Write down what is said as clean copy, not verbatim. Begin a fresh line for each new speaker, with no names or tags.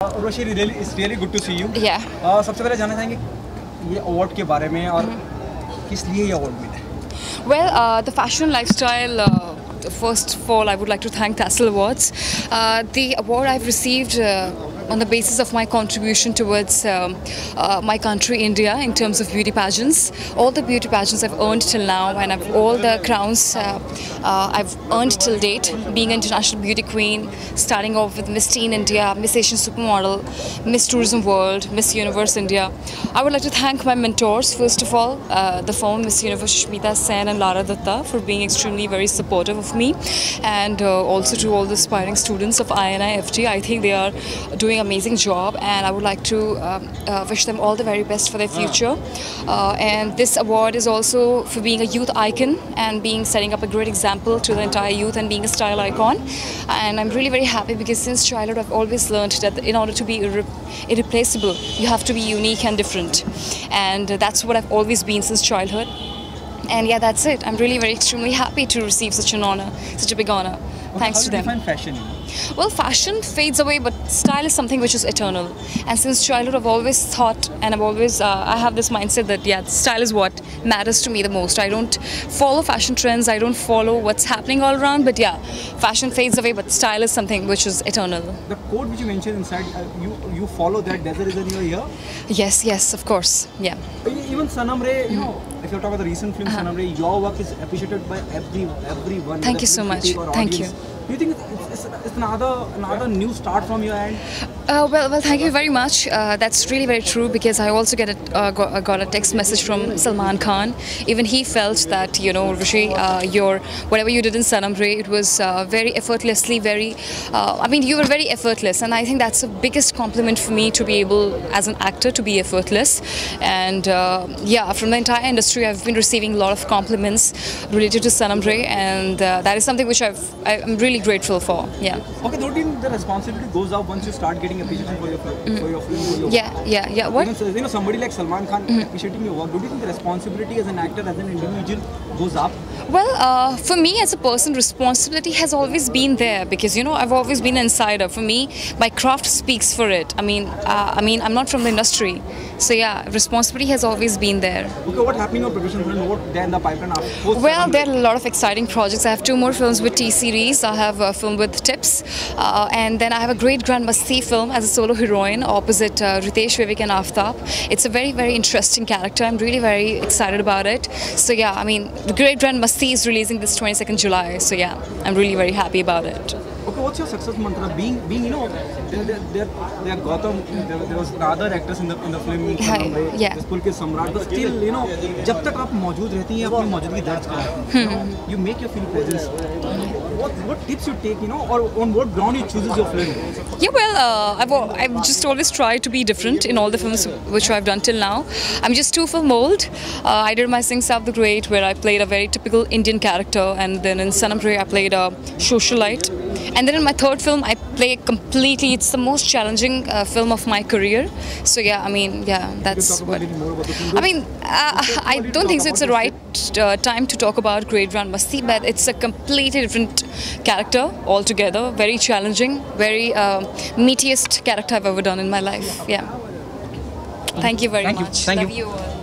Roshi it's really good to see you. सबसे पहले जानना चाहेंगे ये अवार्ड के बारे में और किस लिए ये अवार्ड मिला है?
Well, the fashion lifestyle, first of all, I would like to thank Tassel Awards. The award I've received on the basis of my contribution towards my country, India, in terms of beauty pageants. All the beauty pageants I've earned till now, and all the crowns I've earned till date, being an international beauty queen, starting off with Miss Teen India, Miss Asian Supermodel, Miss Tourism World, Miss Universe India. I would like to thank my mentors, first of all, the firm Miss Universe Shmita Sen and Lara Datta, for being extremely very supportive of me, and also to all the aspiring students of INI FT. I think they are doing amazing job, and I would like to wish them all the very best for their future. And this award is also for being a youth icon and setting up a great example to the entire youth and being a style icon. And I'm really very happy because since childhood I've always learned that in order to be irreplaceable, you have to be unique and different, and that's what I've always been since childhood. And yeah, that's it. I'm really very extremely happy to receive such an honor, such a big honor. Thanks to them.
How do you define fashion?
Well, fashion fades away, but style is something which is eternal. And since childhood, I've always thought, and I have this mindset that yeah, style is what matters to me the most. I don't follow fashion trends. I don't follow what's happening all around. But yeah, fashion fades away, but style is something which is eternal.
The quote which you mentioned inside, you follow that. That's the reason you're here.
Yes, of course, yeah.
Even Sanam Re, you know, if you talk about the recent film Sanam Re, your work is appreciated by everyone.
Thank you so much. Thank you.
Do you think it's another new start from your end?
Well, thank you very much. That's really very true, because I also got a text message from Salman Khan. Even he felt that, you know, Rishi, whatever you did in Sanam Re, it was very effortlessly, you were very effortless, and I think that's the biggest compliment for me, to be able as an actor to be effortless. And yeah, from the entire industry, I've been receiving a lot of compliments related to Sanam Re, and that is something which I'm really grateful for. Yeah.
Okay, don't you think the responsibility goes up once you start getting appreciation for your film?
Yeah. What?
Even, you know, somebody like Salman Khan appreciating your work. Do you think the responsibility as an actor, as an individual, goes up?
Well, for me as a person, responsibility has always been there, because, you know, I've always been an insider. For me, my craft speaks for it. I mean, I'm not from the industry, so yeah, responsibility has always been there.
Okay, what happening on production front? What then the pipeline after?
Well, there are a lot of exciting projects. I have 2 more films with T-Series. I have a film with Tips, and then I have a Great Grand Masti film as a solo heroine opposite Ritesh, Vivek and Aftab. It's a very, very interesting character. I'm really very excited about it. So yeah, I mean, the Great Grand Masti is releasing this 22nd July. So yeah, I'm really very happy about it.
Okay, what's your success mantra? Being you know, there Gautam, there was other actors in the film.
Yeah.
Pulkit Samrat, but still, you know, जब तक आप मौजूद रहती हैं, अपनी मौजूदगी दर्ज करते हैं, you make your film presence. What tips you take, you know, or on what ground you chooses your film?
Yeah, well, I've just always tried to be different in all the films which I've done till now. I'm just too film old. I did my Sing South the Great, where I played a very typical Indian character, and then in Sanam Re I played a socialite. And then in my 3rd film, I play it's the most challenging film of my career. So yeah, I mean, yeah, that's what. I mean, I don't think so it's the right time to talk about Great Grand Masti, but it's a completely different character altogether. Very challenging, very meatiest character I've ever done in my life. Yeah. Thank you very much.
Thank you.
Love you all.